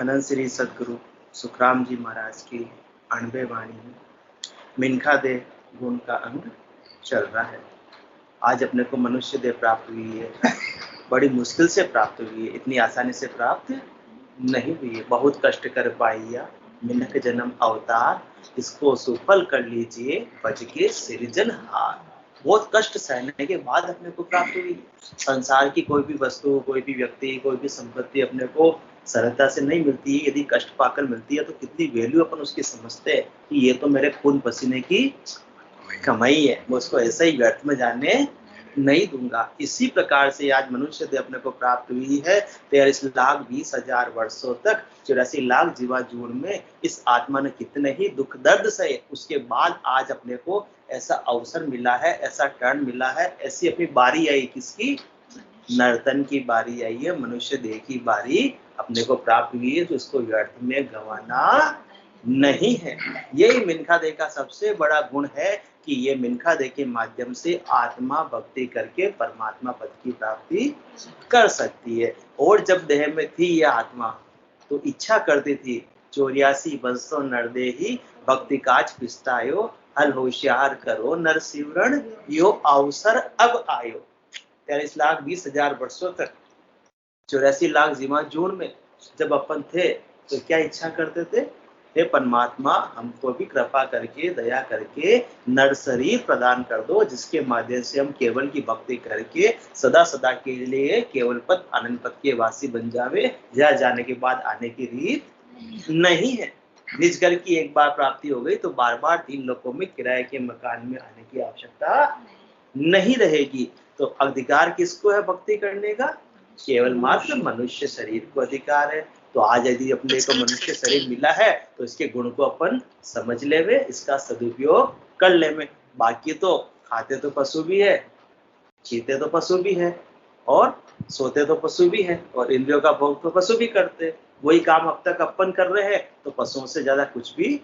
अनंत श्री सदगुरु सुखराम जी महाराज की अणबे वाणी में मिनखा दे गुण का अंग चल रहा है। आज अपने को मनुष्य देह प्राप्त हुई है, बड़ी मुश्किल से प्राप्त हुई है, इतनी आसानी से प्राप्त नहीं हुई है। बहुत कष्ट कर पाइया मिनख जन्म अवतार, इसको सुफल कर लीजिए बच के सृजनहार। बहुत कष्ट सहने के बाद अपने को प्राप्त हुई। संसार की कोई भी वस्तु, कोई भी व्यक्ति, कोई भी संपत्ति अपने को सरलता से नहीं मिलती है। यदि कष्ट पाकर मिलती है तो कितनी वैल्यू अपन उसकी समझते हैं कि ये तो मेरे खून पसीने की कमाई है, मैं उसको ऐसे ही व्यर्थ में जाने नहीं दूंगा। इसी प्रकार से आज मनुष्य देह अपने को प्राप्त हुई है। 43,20,000 वर्षों तक 84 लाख जीवा जून में इस आत्मा ने कितने ही दुख दर्द सहे, उसके बाद आज अपने को ऐसा अवसर मिला है, ऐसा टर्न मिला है, ऐसी अपनी बारी आई। किसकी? नर्तन की बारी आई है, मनुष्य देह की बारी अपने को प्राप्त हुई है, तो इसको व्यर्थ में गंवाना नहीं है। यही मिनखा देह का सबसे बड़ा गुण है कि ये मिनखा देह के माध्यम से आत्मा भक्ति करके परमात्मा पद की प्राप्ति कर सकती है। और जब देह में थी ये आत्मा तो इच्छा करती थी 84 वर्षों नरदेही भक्ति काज पिस्तायो, हल होशियार करो नर सिमरण यो अवसर अब आयो। 43,20,000 वर्षों तक 84 लाख जीवा जून में जब अपन थे तो क्या इच्छा करते थे? हे परमात्मा, हमको भी कृपा करके दया करके नर शरीर प्रदान कर दो, जिसके माध्यम से हम केवल की भक्ति करके सदा सदा के लिए केवल पद आनंद पद के वासी बन जावे। यह जाने के बाद आने की रीत नहीं है। निज घर की एक बार प्राप्ति हो गई तो बार बार 3 लोकों में किराए के मकान में आने की आवश्यकता नहीं रहेगी। तो अधिकार किसको है भक्ति करने का? केवल मात्र मनुष्य शरीर को अधिकार है। तो आज यदि अपने को मनुष्य शरीर मिला है तो इसके गुण को अपन समझ लेवे, इसका सदुपयोग कर लेवे। बाकी तो खाते तो पशु भी है, पीते तो पशु भी है, और सोते तो पशु भी है, और इंद्रियों का भोग तो पशु भी करते। वही काम अब तक अपन कर रहे हैं तो पशुओं से ज्यादा कुछ भी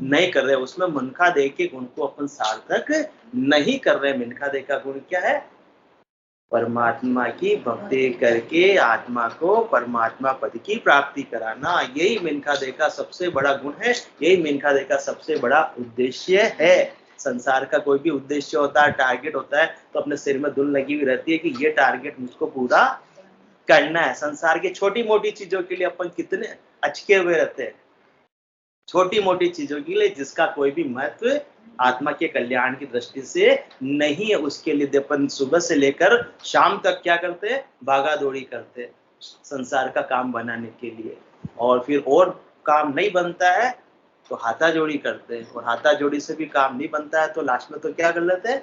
नहीं कर रहे। उसमें मिनखा देह के गुण को अपन सार्थक नहीं कर रहे। मिनखा देह का गुण क्या है? परमात्मा की भक्ति करके आत्मा को परमात्मा पद की प्राप्ति कराना। यही मिनखा देह का सबसे बड़ा गुण है, यही मिनखा देह का सबसे बड़ा उद्देश्य है। संसार का कोई भी उद्देश्य होता है, टारगेट होता है, तो अपने सिर में धुन लगी हुई रहती है कि ये टारगेट मुझको पूरा करना है। संसार की छोटी मोटी चीजों के लिए अपन कितने अचके हुए रहते हैं, छोटी मोटी चीजों के लिए जिसका कोई भी महत्व आत्मा के कल्याण की दृष्टि से नहीं है। उसके लिए अपन सुबह से लेकर शाम तक क्या करते हैं? भागा दौड़ी करते हैं संसार का काम बनाने के लिए। और फिर और काम नहीं बनता है तो हाथा जोड़ी करते हैं, और हाथा जोड़ी से भी काम नहीं बनता है तो लास्ट में तो क्या कर लेते हैं?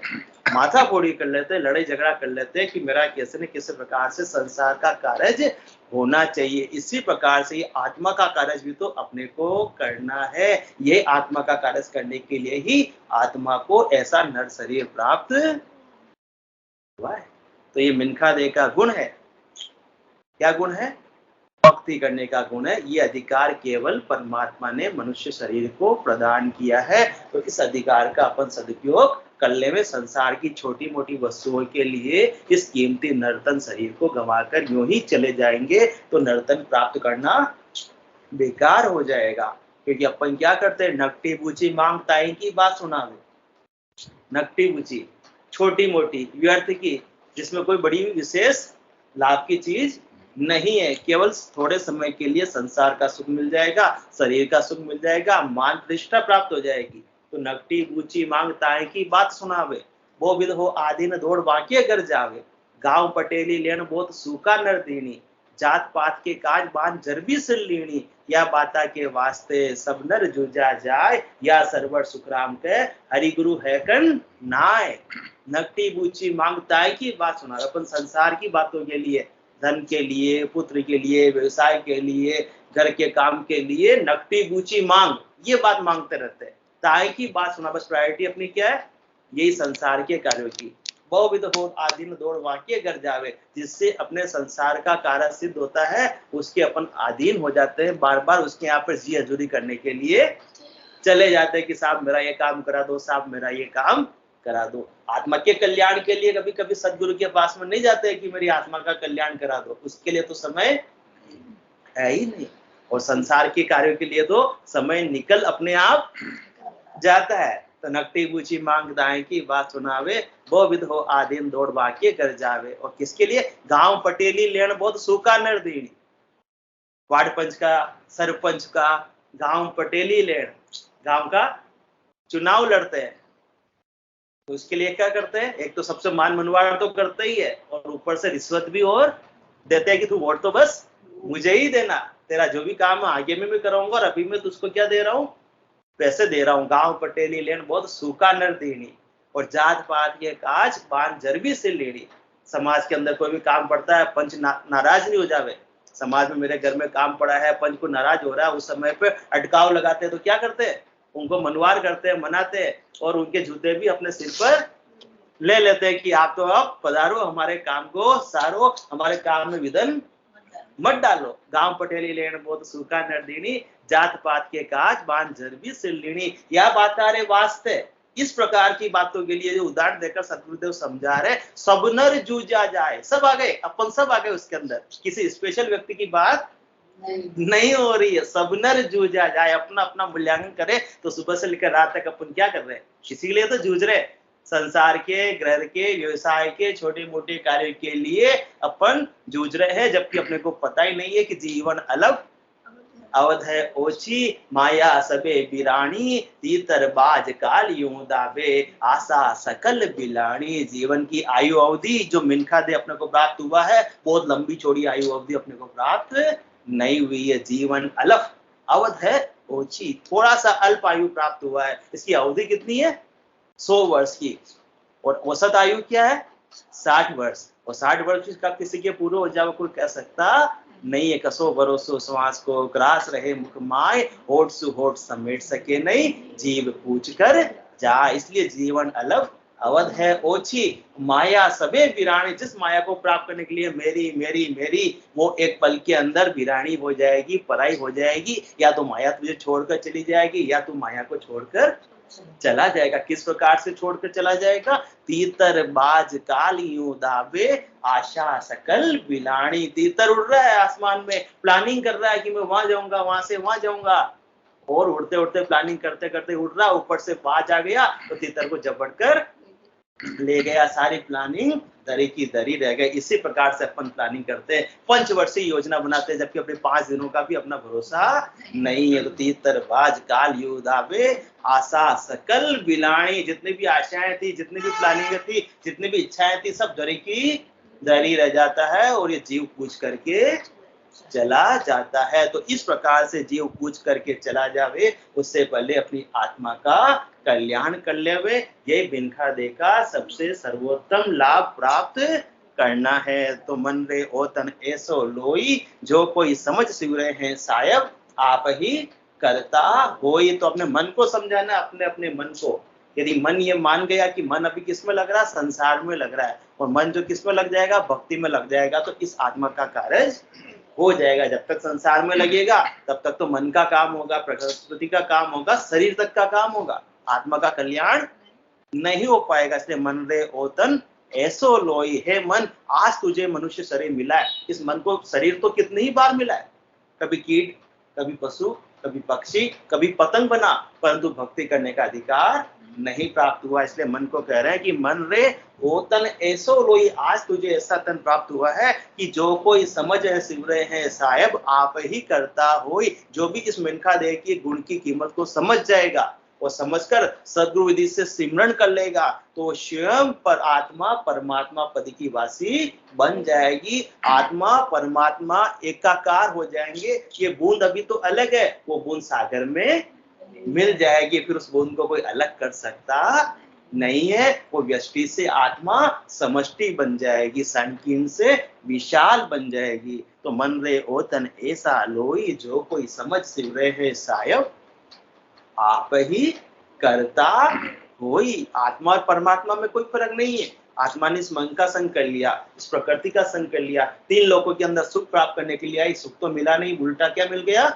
माथा फोड़ी कर लेते हैं, लड़ाई झगड़ा कर लेते हैं कि मेरा कैसे न किसी प्रकार से संसार का कार्य होना चाहिए। इसी प्रकार से ये आत्मा का कार्य भी तो अपने को करना है। ये आत्मा का कार्य करने के लिए ही आत्मा को ऐसा नर शरीर प्राप्त हुआ है। तो ये मिनखा देह का गुण है। क्या गुण है? भक्ति करने का गुण है। ये अधिकार केवल परमात्मा ने मनुष्य शरीर को प्रदान किया है। तो इस अधिकार का अपन सदुपयोग कर लेवे। संसार की छोटी मोटी वस्तुओं के लिए इस कीमती नर्तन शरीर को गंवाकर यूं ही चले जाएंगे तो नर्तन प्राप्त करना बेकार हो जाएगा। क्योंकि अपन क्या करते हैं? नकटी बूची मांग ताई की बात सुनावे। नकटी बूची छोटी मोटी व्यर्थ की, जिसमें कोई बड़ी विशेष लाभ की चीज नहीं है। केवल थोड़े समय के लिए संसार का सुख मिल जाएगा, शरीर का सुख मिल जाएगा, मान प्रतिष्ठा प्राप्त हो जाएगी। तो नकटी बूची मांग ताए की बात सुनावे, वो विध हो आदि न दौड़ बाकी कर जावे। गांव पटेली लेन बहुत सूखा नर दीनी, जात पात के काज बांध जरबी सिर लीनी। या बाता के वास्ते सब नर जुजा जाए, या सरवर सुखराम के हरि गुरु है कन नाय। नकटी बूची मांगताय की बात सुना। अपन संसार की बातों के लिए, धन के लिए, पुत्र के लिए, व्यवसाय के लिए, घर के काम के लिए नकटी बूची मांग, ये बात मांगते रहते हैं। ताय की बात सुना। बस प्रायोरिटी अपनी क्या है? यही संसार के कार्यों की। बहुविध हो आधीन दौड़ वाक्य कर जावे, जिससे अपने संसार का कार्य सिद्ध होता है, उसके अपन अधीन हो जाते हैं। बार बार उसके यहाँ पर जी हजूरी करने के लिए चले जाते हैं कि साहब मेरा ये काम करा दो, साहब मेरा ये काम करा दो। आत्मा के कल्याण के लिए कभी कभी सदगुरु के पास में नहीं जाते कि मेरी आत्मा का कल्याण करा दो, उसके लिए तो समय है ही नहीं। और संसार के कार्यों के लिए तो समय निकल अपने आप जाता है। तो नकटी बूची मांग दाएं की बात सुनावे, वो विध हो आदिम दौड़ बाके कर जावे। और किसके लिए? गांव पटेली लेन बहुत सूखा नर दीनी। वार्ड पंच का, सरपंच का, गांव पटेली लेन, गांव का चुनाव लड़ते हैं। तो उसके लिए क्या करते हैं? एक तो सबसे मान मनवाड़ तो करते ही है, और ऊपर से रिश्वत भी और देते हैं कि तू वोट तो बस मुझे ही देना, तेरा जो भी काम है आगे में भी कराऊंगा, और अभी मैं तुझको क्या दे रहा हूँ? पैसे दे रहा हूँ। गांव पटेली लेन बहुत सूखा नर देनी, और जात पात के काज पान जरबी से लेनी। समाज के अंदर कोई भी काम पड़ता है, पंच नाराज नहीं हो जावे। समाज में मेरे घर में काम पड़ा है, पंच को नाराज हो रहा है, उस समय पे अटकाव लगाते हैं, तो क्या करते हैं? उनको मनवार करते हैं, मनाते हैं, और उनके जूते भी अपने सिर पर ले लेते हैं कि आप तो अब पधारो, हमारे काम को सारो, हमारे काम में विधन मत डालो। गांव पटेली लेन बहुत सूखा नर दीनी, जात पात के काज बांध जरबी से लेनी। यह बात रे वास्ते इस प्रकार की बातों के लिए जो उदाहरण देकर सतगुरुदेव समझा रहे, सब नर जूझा जाए। सब आ गए, अपन सब आ गए उसके अंदर, किसी स्पेशल व्यक्ति की बात नहीं हो रही है। सब नर जूझा जाए, अपना अपना मूल्यांकन करे। तो सुबह से लेकर रात तक अपन क्या कर रहे हैं? इसीलिए तो जूझ रहे। संसार के, ग्रह के, व्यवसाय के छोटे मोटे कार्य के लिए अपन जूझ रहे हैं, जबकि अपने को पता ही नहीं है कि जीवन अलग अवध है ओछी, माया सबे बिरानी, तीतर बाज काल यूं दावे, आशा सकल बिलानी। जीवन की आयु अवधि जो मिनखा दे अपने को प्राप्त हुआ है, बहुत लंबी चौड़ी आयु अवधि अपने को प्राप्त नहीं हुई है। जीवन अलफ अवध है ओछी, थोड़ा सा अल्प आयु प्राप्त हुआ है। इसकी अवधि कितनी है? 100 वर्ष की। और औसत आयु क्या है? 60 वर्ष। और 60 वर्ष का किसी के पूरे हो जावे कोई कह सकता नहीं है। कसो भरोसो श्वास को ग्रास रहे मुख माय, होठ सु होठ समेट सके नहीं, जीव पूछ कर जा। इसलिए जीवन अलग अवध है ओछी, माया सबे वीरानी। जिस माया को प्राप्त करने के लिए मेरी मेरी मेरी, वो एक पल के अंदर वीरानी हो जाएगी, पराई हो जाएगी। या तो माया तुझे छोड़कर चली जाएगी, या तू माया को छोड़कर चला जाएगा। किस प्रकार से छोड़कर चला जाएगा? तीतर बाज काल यूं दावे, आशा सकल बिलानी। तीतर उड़ रहा है आसमान में, प्लानिंग कर रहा है कि मैं वहां जाऊंगा, वहां से वहां जाऊंगा, और उड़ते उड़ते प्लानिंग करते करते उड़ रहा, ऊपर से बाज आ गया तो तीतर को झपट कर ले गया। सारी प्लानिंग दरी की दरी रह गई। इसी प्रकार से अपन प्लानिंग करते हैं, पंचवर्षीय योजना बनाते हैं, जबकि अपने 5 दिनों का भी अपना भरोसा नहीं है। तो तीतर बाज काल यूं दावे, आशा सकल बिलानी। जितनी भी आशाएं थी, जितनी भी प्लानिंग थी, जितनी भी इच्छाएं थी, सब दरी की दरी रह जाता है, और ये जीव पूछ करके चला जाता है। तो इस प्रकार से जीव पूछ करके चला जावे, उससे पहले अपनी आत्मा का कल्याण कर लेवे। ये बिनखा दे का सबसे सर्वोत्तम लाभ प्राप्त करना है। तो मन रे ओ तन ऐसो लोई, जो कोई समझ सिवरे हैं सायब आप ही करता होई। तो अपने मन को समझाना, अपने अपने मन को। यदि मन ये मान गया कि मन अभी किस में लग रहा है? संसार में लग रहा है। और मन जो किस में लग जाएगा? भक्ति में लग जाएगा। तो इस आत्मा का कार्य हो जाएगा। जब तक संसार में लगेगा तब तक तो मन का काम होगा, प्रकृति का काम होगा, शरीर तक का काम होगा, आत्मा का कल्याण नहीं हो पाएगा। इसलिए मन रे ओतन ऐसो लोई, हे मन आज तुझे मनुष्य शरीर मिला है। इस मन को शरीर तो कितनी ही बार मिला है, कभी कीट, कभी पशु, कभी पक्षी, कभी पतंग बना, परंतु भक्ति करने का अधिकार नहीं प्राप्त हुआ। इसलिए मन को कह रहे हैं कि मन रे ओ तन ऐसो लोई, आज तुझे ऐसा तन प्राप्त हुआ है कि जो कोई समझ है सिमरे हैं साहेब आप ही करता होई। जो भी इस मिनखा देह की गुण की कीमत को समझ जाएगा और समझकर सद्गुरु विधि से सिमरण कर लेगा, तो स्वयं पर आत्मा परमात्मा पद की वासी बन जाएगी। आत्मा परमात्मा एकाकार हो जाएंगे। ये बूंद अभी तो अलग है, वो बूंद सागर में मिल जाएगी। फिर उस बूंद को कोई अलग कर सकता नहीं है। वो व्यष्टि से आत्मा समष्टि बन जाएगी, संकीर्ण से विशाल बन जाएगी। तो मन रे ओ तन ऐसा लोई, जो कोई समझ सिवरे है सायब आप ही करता होई। आत्मा और परमात्मा में कोई फर्क नहीं है। आत्मा ने इस मन का संग कर लिया, इस प्रकृति का संग कर लिया, 3 लोगों के अंदर सुख प्राप्त करने के लिए आई, सुख तो मिला नहीं, उल्टा क्या मिल गया?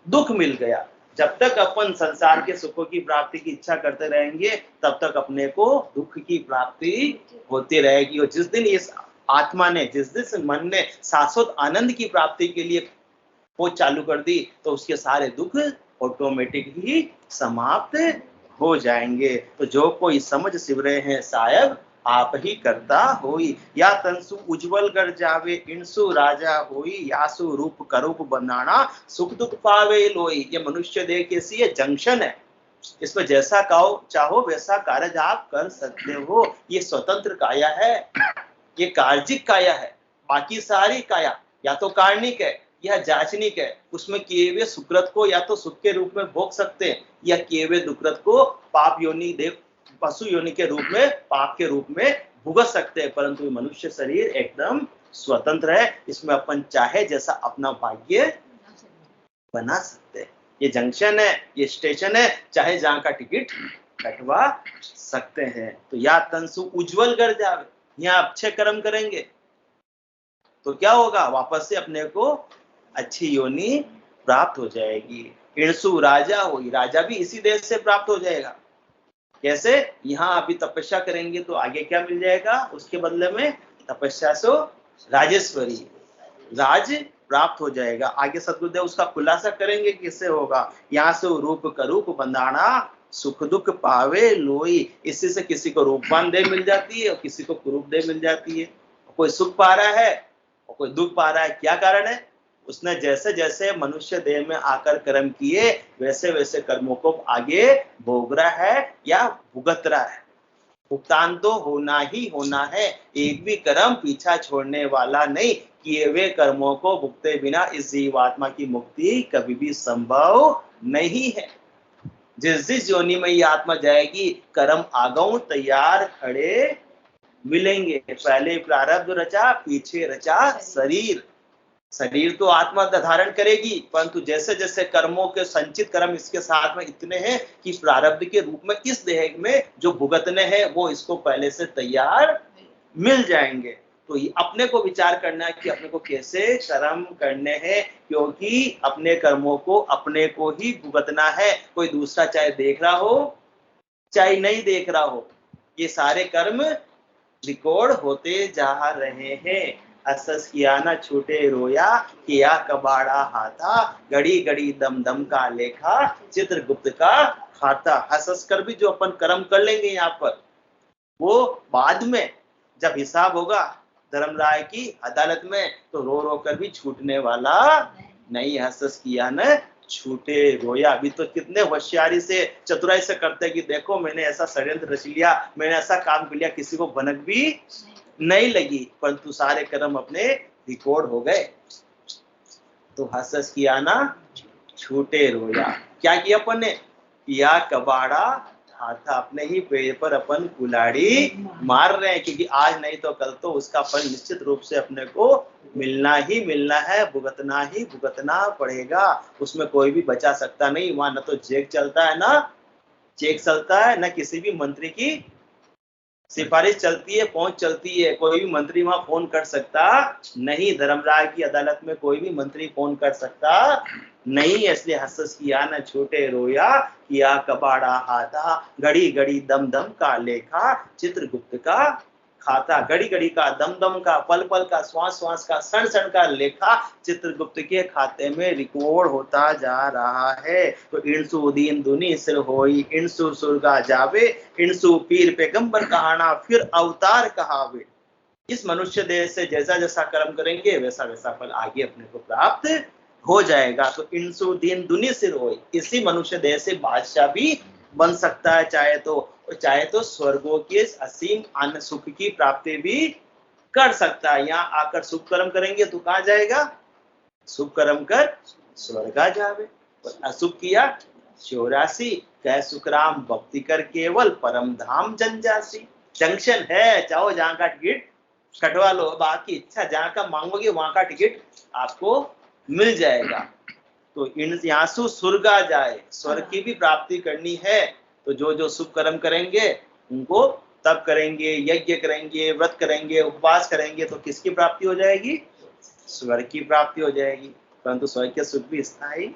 दुख मिल गया। जब तक अपन संसार के सुखों की प्राप्ति की इच्छा करते रहेंगे, तब तक अपने को दुख की प्राप्ति होती रहेगी। और जिस दिन इस आत्मा ने, जिस दिन मन ने शाश्वत आनंद की प्राप्ति के लिए वो चालू कर दी तो उसके सारे दुख ऑटोमेटिक ही समाप्त हो जाएंगे। तो जो कोई समझ सिवरे हैं साहेब आप ही करता होई, या तंसु उज्जवल कर जावे इंसु राजा होई, यासु रूप करूप बनाना सुख दुख पावे लोई। ये मनुष्य देह कैसी है, जंक्शन है, इसमें जैसा कहो चाहो वैसा कार्य आप कर सकते हो। ये स्वतंत्र काया है, ये कार्जिक काया है। बाकी सारी काया या तो कार्णिक है या जाचनिक है, उसमें किए हुए सुकृत को या तो सुख के रूप में भोग सकते हैं या किए हुए दुकृत को पाप योनि देव पशु योनि के रूप में पाप के रूप में भुगत सकते हैं। परंतु मनुष्य शरीर एकदम स्वतंत्र है, इसमें अपन चाहे जैसा अपना भाग्य बना सकते हैं। ये जंक्शन है, ये स्टेशन है, चाहे जहां का टिकट कटवा सकते हैं। तो या तंसु उज्जवल कर जावे, यहाँ अच्छे कर्म करेंगे तो क्या होगा, वापस से अपने को अच्छी योनि प्राप्त हो जाएगी। इणसु राजा होगी, राजा भी इसी देश से प्राप्त हो जाएगा। कैसे, यहाँ अभी तपस्या करेंगे तो आगे क्या मिल जाएगा, उसके बदले में तपस्या से राजेश्वरी राज प्राप्त हो जाएगा। आगे सदगुरुदेव उसका खुलासा करेंगे किससे होगा। यहाँ से रूप करूप बंधाना सुख दुख पावे लोई, इसी से किसी को रूपवान देह मिल जाती है और किसी को कुरूप देह मिल जाती है। कोई सुख पा रहा है और कोई दुख पा रहा है, क्या कारण है, उसने जैसे जैसे मनुष्य देह में आकर कर्म किए वैसे वैसे कर्मों को आगे भोग रहा है या भुगत रहा है। भुगतान तो होना ही होना है, एक भी कर्म पीछा छोड़ने वाला नहीं। किए हुए कर्मों को भुगते बिना इस जीवात्मा की मुक्ति कभी भी संभव नहीं है। जिस जिस योनि में ये आत्मा जाएगी कर्म आगऊ तैयार खड़े मिलेंगे। पहले प्रारब्ध रचा, पीछे रचा शरीर। शरीर तो आत्मा धारण करेगी, परंतु जैसे जैसे कर्मों के संचित कर्म इसके साथ में इतने हैं कि प्रारब्ध के रूप में इस देह में जो भुगतने हैं वो इसको पहले से तैयार मिल जाएंगे। तो ये अपने को विचार करना है कि अपने को कैसे कर्म करने हैं, क्योंकि अपने कर्मों को अपने को ही भुगतना है। कोई दूसरा चाहे देख रहा हो चाहे नहीं देख रहा हो, ये सारे कर्म रिकॉर्ड होते जा रहे हैं। असस किया न छूटे रोया, किया कबाड़ा हाथा, घड़ी घड़ी दम दम का लेखा, चित्रगुप्त का खाता। हंस कर भी जो अपन कर्म कर लेंगे यहाँ पर, वो बाद में जब हिसाब होगा धर्मराय की अदालत में तो रो रो कर भी छूटने वाला नहीं। हंस किया न छूटे रोया। अभी तो कितने होशियारी से चतुराई से करते हैं कि देखो मैंने ऐसा षड्यंत्र रच लिया, मैंने ऐसा काम कर लिया, किसी को भनक भी नहीं लगी, परंतु सारे कर्म अपने रिकॉर्ड हो गए। तो हंस किया ना छूटे रोया। क्या किया अपन ने, किया कबाड़ा हाथा, अपने ही पेड़ पर अपन कुल्हाड़ी मार रहे हैं, क्योंकि आज नहीं तो कल तो उसका फल निश्चित रूप से अपने को मिलना ही मिलना है, भुगतना ही भुगतना पड़ेगा। उसमें कोई भी बचा सकता नहीं। वहां न तो चेक चलता है, ना चेक चलता है, न किसी भी मंत्री की सिफारिश चलती है, पहुंच चलती है। कोई भी मंत्री वहां फोन कर सकता नहीं, धर्मराय की अदालत में कोई भी मंत्री फोन कर सकता नहीं। इसलिए हंस किया न छोटे रोया, किया कबाड़ा हाथा, घड़ी घड़ी दम दम का लेखा, चित्रगुप्त का खाता। घड़ी घड़ी का, दम दम का, पल पल का, श्वास श्वास का, क्षण क्षण का लेखा चित्रगुप्त के खाते में रिकॉर्ड होता जा रहा है। तो इणसु दीन दुनी सिर होई, इणसु सुरगा जावे, इणसु पीर पैगंबर कहाना, फिर अवतार कहावे। इस मनुष्य देह से जैसा जैसा कर्म करेंगे वैसा वैसा फल आगे अपने को प्राप्त हो जाएगा। तो इणसु दीन दुनी सिर होई, इसी मनुष्य देह से बादशाह भी बन सकता है चाहे तो स्वर्गों के असीम अन्न सुख की प्राप्ति भी कर सकता है। यहाँ आकर शुभ कर्म करेंगे तो कहाँ जाएगा, शुभ कर्म कर स्वर्गा जावे, और अशुभ किया 84 कह सुखराम भक्ति कर केवल परम धाम जंजासी। जंक्शन है, चाहो जहाँ का टिकट कटवा लो, बाकी इच्छा जहाँ का मांगोगे वहां का टिकट आपको मिल जाएगा। तो यहाँ से स्वर्गा जाए, स्वर्ग की भी प्राप्ति करनी है तो जो जो शुभ कर्म करेंगे उनको तब करेंगे, यज्ञ करेंगे, व्रत करेंगे, उपवास करेंगे तो किसकी प्राप्ति हो जाएगी, स्वर्ग की प्राप्ति हो जाएगी। परंतु स्वर्ग के सुख भी स्थायी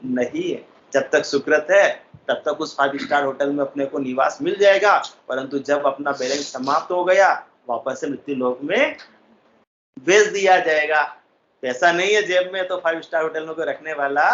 नहीं है। जब तक सुकृत है तब तक उस 5 स्टार होटल में अपने को निवास मिल जाएगा, परंतु जब अपना बैलेंस समाप्त हो गया वापस से मृत्यु लोक में भेज दिया जाएगा। पैसा नहीं है जेब में तो 5 स्टार होटल में कोई रखने वाला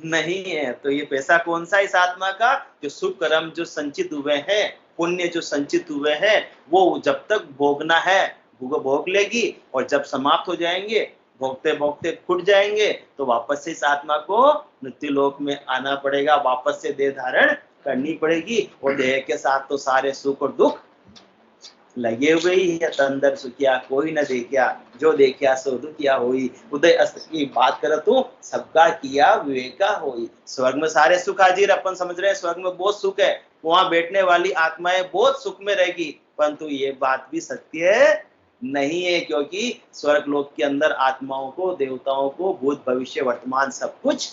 नहीं है। तो ये पैसा कौन सा इस आत्मा का, जो शुभ कर्म जो संचित हुए हैं, पुण्य जो संचित हुए हैं, वो जब तक भोगना है भोग लेगी, और जब समाप्त हो जाएंगे, भोगते भोगते खुट जाएंगे, तो वापस से इस आत्मा को मृत्यु लोक में आना पड़ेगा, वापस से देह धारण करनी पड़ेगी। और देह के साथ तो सारे सुख और दुख लगे हुए ही है। तंदर सुखिया कोई न देखिया, जो देखिया सो दुखिया होई। उदय अस्त की बात कर तो सबका किया विवेका होई। स्वर्ग में सारे सुख हाजिर, अपन समझ रहे हैं स्वर्ग में बहुत सुख है, वहां बैठने वाली आत्माएं बहुत सुख में रहेगी, परंतु ये बात भी सत्य है नहीं है, क्योंकि स्वर्ग लोक के अंदर आत्माओं को, देवताओं को भूत भविष्य वर्तमान सब कुछ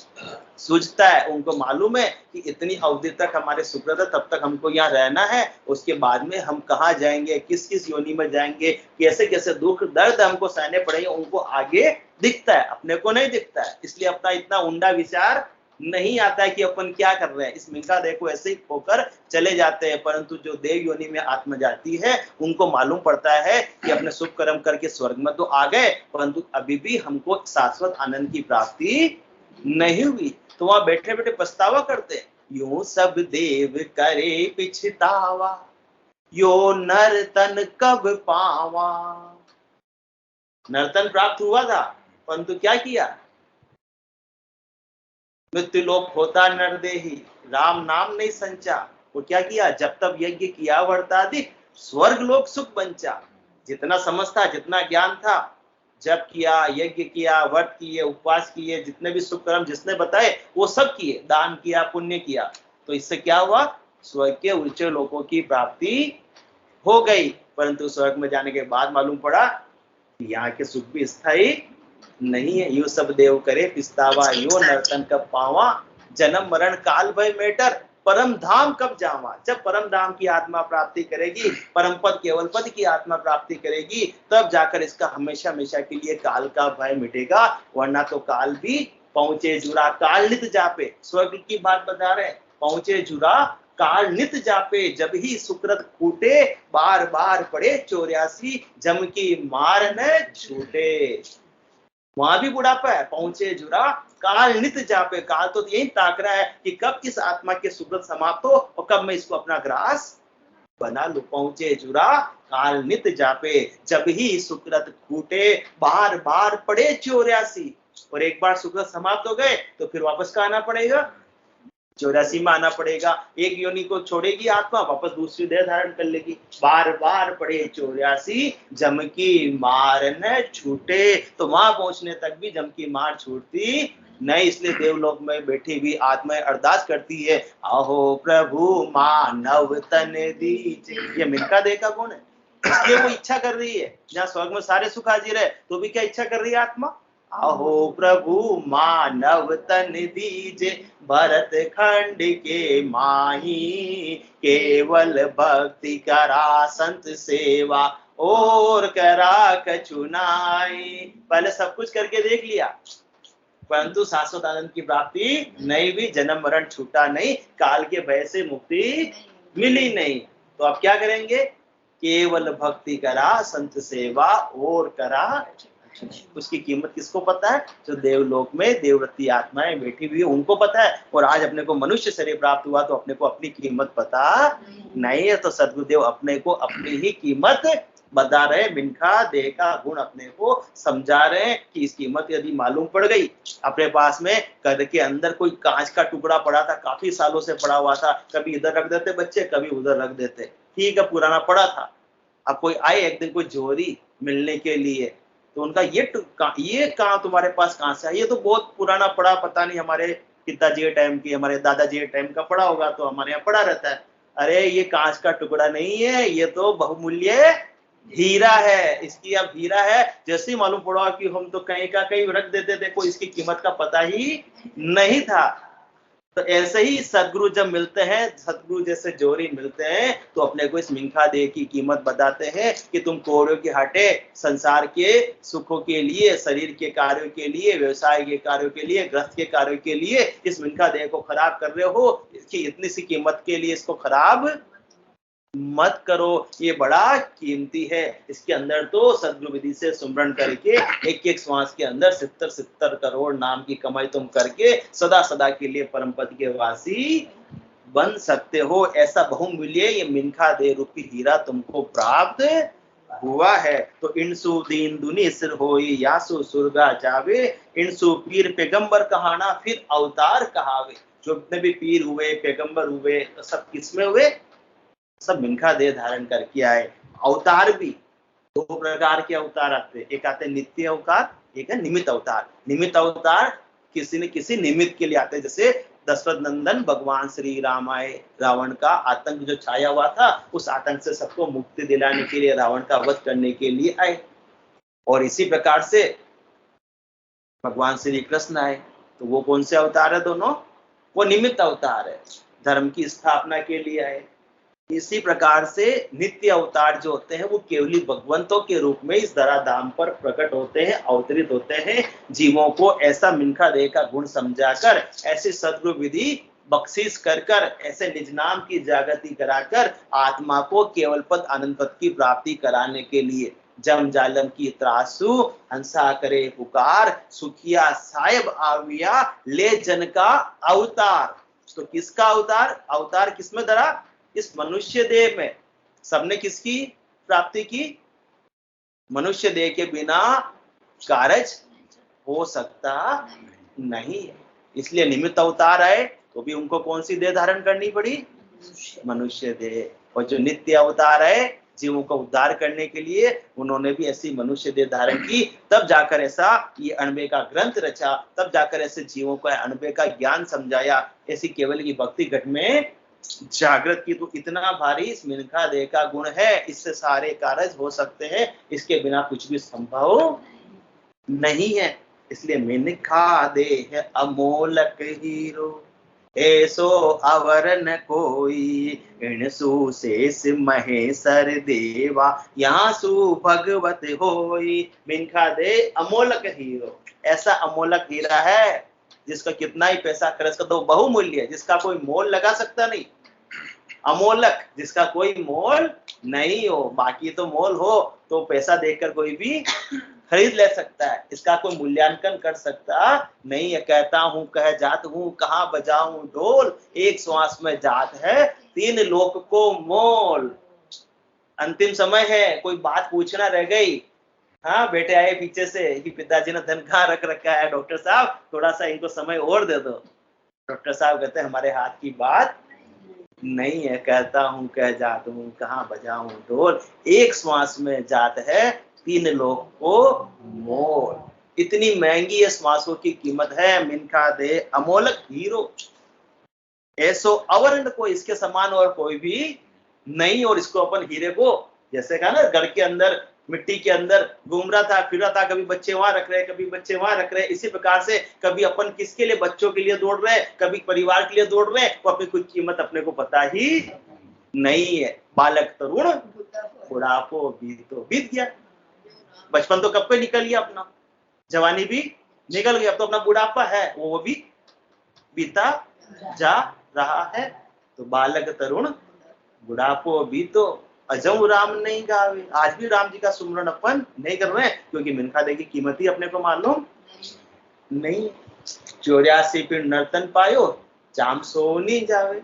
सूझता है। उनको मालूम है कि इतनी अवधि तक हमारे सुकृत है, तब तक हमको यहाँ रहना है, उसके बाद में हम कहाँ जाएंगे, किस किस योनि में जाएंगे, कैसे कैसे दुख दर्द हमको सहने पड़ेंगे, उनको आगे दिखता है, अपने को नहीं दिखता है। इसलिए अपना इतना उंडा विचार नहीं आता है कि अपन क्या कर रहे हैं। इस मिंका देह को ऐसे ही खोकर चले जाते हैं, परंतु जो देव योनि में आत्मा जाती है, उनको मालूम पड़ता है कि अपने शुभ कर्म करके स्वर्ग में तो आ गए, परंतु अभी भी हमको शाश्वत आनंद की प्राप्ति नहीं हुई। तो वहां बैठे बैठे पछतावा करते, यूं सब देव करे पिछतावा, यो नर्तन कब पावा। नर्तन प्राप्त हुआ था, परंतु क्या किया, मृत्यु लोक होता नरदेही, राम नाम नहीं संचा। वो क्या किया, जब तब यज्ञ किया वर्ताधिक, स्वर्ग लोक सुख बंचा। जितना समझता, जितना ज्ञान था, जब किया, यज्ञ किया, व्रत किए, उपवास किए, जितने भी शुभ कर्म जिसने बताए वो सब किए, दान किया, पुण्य किया, तो इससे क्या हुआ, स्वर्ग के उच्च लोकों की प्राप्ति हो गई। परंतु स्वर्ग में जाने के बाद मालूम पड़ा यहाँ के सुख भी स्थायी नहीं है। यू सब देव करे पिस्तावा, यो नर्तन कब पावा, जन्म मरण काल भय मेटर, परम धाम कब जावा। जब परम धाम की आत्मा प्राप्ति करेगी, परम पद केवल पद की आत्मा प्राप्ति करेगी, तब जाकर इसका हमेशा हमेशा के लिए काल का भय मिटेगा, वरना तो काल भी पहुंचे जुरा काल नित जापे। स्वर्ग की बात बता रहे, पहुंचे जुरा काल नित जापे, जब ही सुकृत फूटे, बार बार पड़े 84, जम की मार न छूटे। वहां भी बुढ़ापा है, पहुंचे जुरा काल नित जापे। काल तो यही ताक रहा है कि कब किस आत्मा के सुकृत समाप्त हो और कब मैं इसको अपना ग्रास बना लू। पहुंचे जुरा काल नित जापे, जब ही सुकृत फूटे, बार बार पड़े 84। और एक बार सुकृत समाप्त हो गए तो फिर वापस का आना पड़ेगा, 84 में आना पड़ेगा। एक योनि को छोड़ेगी आत्मा, वापस दूसरी देह धारण कर लेगी, बार बार पड़े 84, जम की मार न छूटे। तो वहां पहुंचने तक भी जम की मार छूटती नहीं। इसलिए देवलोक में बैठी हुई आत्मा अरदास करती है, आहो प्रभु मानव तन दीजिए। ये मिनका देह का कौन है, इसलिए वो इच्छा कर रही है, जहाँ स्वर्ग में सारे सुख हाजिर है, तो भी क्या इच्छा कर रही है आत्मा, आहो प्रभु मानव तन दीजे, भरत खंड के माही, केवल भक्ति करा संत सेवा, और करा कचुनाई। पहले सब कुछ करके देख लिया, परंतु शाश्वत आनंद की प्राप्ति नहीं भी, जन्म मरण छूटा नहीं, काल के भय से मुक्ति मिली नहीं। तो आप क्या करेंगे, केवल भक्ति करा संत सेवा और करा। उसकी कीमत किसको पता है, जो देवलोक में देवव्रती आत्माएं बैठी हुई है उनको पता है। और आज अपने को मनुष्य शरीर प्राप्त हुआ तो अपने को अपनी कीमत पता नहीं है। तो सद्गुरुदेव अपने को अपनी ही कीमत बता रहे, मिनखा देह का गुण अपने को समझा रहे हैं कि इस कीमत यदि मालूम पड़ गई, अपने पास में घर के अंदर कोई कांच का टुकड़ा पड़ा था, काफी सालों से पड़ा हुआ था, कभी इधर रख देते बच्चे, कभी उधर रख देते, ठीक है पुराना पड़ा था। अब कोई आए एक दिन कोई जोहरी मिलने के लिए, तो उनका ये कहाँ तुम्हारे पास कहाँ से, ये तो बहुत पुराना पड़ा, पता नहीं हमारे पिताजी के टाइम की, हमारे दादाजी के टाइम का पड़ा होगा, तो हमारे यहाँ पड़ा रहता है। अरे ये कांच का टुकड़ा नहीं है, ये तो बहुमूल्य हीरा है। इसकी अब हीरा है, जैसे ही मालूम पड़ा कि हम तो कहीं का कहीं रख देते थे, कोई इसकी कीमत का पता ही नहीं था। तो ऐसे ही सदगुरु जब मिलते हैं, सदगुरु जैसे जोरी मिलते हैं, तो अपने को इस मिंखा देह की कीमत बताते हैं कि तुम कोड़ों के हटे संसार के सुखों के लिए, शरीर के कार्यों के लिए, व्यवसाय के कार्यों के लिए, ग्रस्त के कार्यों के लिए इस मिंखा देह को खराब कर रहे हो। इसकी इतनी सी कीमत के लिए इसको खराब मत करो, ये बड़ा कीमती है। इसके अंदर तो सद्गुरु विधि से सुमरन करके एक एक श्वास के अंदर 70 करोड़ नाम की कमाई तुम करके सदा सदा के लिए परम पद के वासी बन सकते हो। ऐसा बहुमूल्य ये मिनखा दे रूपी हीरा तुमको प्राप्त हुआ है। तो इनसु दीन दुनी सिर होई यासु सुरगा जावे, इनसु पीर पैगंबर कहाना फिर अवतार कहावे। जो जितने भी पीर हुए पैगंबर हुए तो सब किसमें हुए, सब मिनखा देह धारण करके आए। अवतार भी दो प्रकार के अवतार आते हैं, एक आते नित्य अवतार, एक है निमित्त अवतार। निमित्त अवतार किसी न किसी निमित्त के लिए आते हैं। जैसे दशरथ नंदन भगवान श्री राम आए, रावण का आतंक जो छाया हुआ था उस आतंक से सबको मुक्ति दिलाने के लिए, रावण का वध करने के लिए आए। और इसी प्रकार से भगवान श्री कृष्ण आए, तो वो कौन से अवतार है दोनों, वो निमित्त अवतार है, धर्म की स्थापना के लिए आए। इसी प्रकार से नित्य अवतार जो होते हैं वो केवली भगवंतों के रूप में इस धराधाम पर प्रकट होते हैं, अवतरित होते हैं। जीवों को ऐसा मिनखा देह का गुण समझाकर, ऐसी सद्गुरु विधि बख्शीश कर कर, ऐसे निज नाम की जागृति कराकर आत्मा को केवल पद आनंद पद की प्राप्ति कराने के लिए जम जालम की त्रासु हंसा करे पुकार, सुखिया साहेब आविया ले जन का अवतार। तो किसका अवतार, अवतार किसमें धरा, इस मनुष्य देह में। सबने किसकी प्राप्ति की, मनुष्य देह के बिना कारज हो सकता नहीं है। इसलिए निमित्त अवतार आए तो भी उनको कौन सी देह धारण करनी पड़ी, मनुष्य देह। और जो नित्य अवतार है जीवों को उद्धार करने के लिए, उन्होंने भी ऐसी मनुष्य देह धारण की। तब जाकर ऐसा ये अणबे का ग्रंथ रचा, तब जाकर ऐसे जीवों को अणबे का ज्ञान समझाया। ऐसी केवल की भक्ति घट में जागृत की। तो इतना भारी इस मिनखा देह का गुण है, इससे सारे कार्य हो सकते हैं, इसके बिना कुछ भी संभव नहीं है। इसलिए मिनखा देह अमोलक हीरो, ऐसो अवर न कोई, इणसु शेष महेश्वर देवा, यहाँ सु भगवत होई। मिनखा दे अमोलक हीरो, ऐसा अमोलक हीरा है जिसका कितना ही पैसा खर्च कर दो बहुमूल्य है, जिसका कोई मोल लगा सकता नहीं। अमोलक, जिसका कोई मोल नहीं हो। बाकी तो मोल हो तो पैसा देकर कोई भी खरीद ले सकता है, इसका कोई मूल्यांकन कर सकता नहीं है। कहता हूं कह जात हूं, कहां बजाऊं ढोल, एक श्वास में जात है तीन लोक को मोल। अंतिम समय है, कोई बात पूछना रह गई, हाँ बेटे आए पीछे से कि पिताजी ने धन कहाँ रख रखा है, डॉक्टर साहब थोड़ा सा इनको समय और दे दो। डॉक्टर साहब कहते हैं हमारे हाथ की बात नहीं है। कहता हूं कह जात हूं, कहां बजाऊं ढोल, एक श्वास में जात है तीन लोग को मोल। इतनी महंगी है श्वासों की कीमत है। मिनखा दे अमोलक हीरो, ऐसो अवर्ण को, इसके समान और कोई भी नहीं। और इसको अपन हीरे को, जैसे कहा ना घर के अंदर मिट्टी के अंदर घूम रहा था, फिर रहा था, कभी बच्चे वहां रख रहे, कभी बच्चे वहां रख रहे। इसी प्रकार से कभी अपन किसके लिए, बच्चों के लिए दौड़ रहे, कभी परिवार के लिए दौड़ रहे, वो अपनी कुछ कीमत अपने को पता ही नहीं है। बालक तरुण बुढ़ापो भी तो बीत गया। बचपन तो कब पे निकल गया अपना, जवानी भी निकल गई, अब तो अपना बुढ़ापा है वो भी बीता जा रहा है। तो बालक तरुण बुढ़ापो भी तो अजम राम नहीं गावे। आज भी राम जी का सुमरन अपन नहीं कर रहे हैं, क्योंकि मिनखा देह की कीमत ही अपने को मालूम नहीं। 84 फिर नर्तन पायो, चाम सोनी जावे।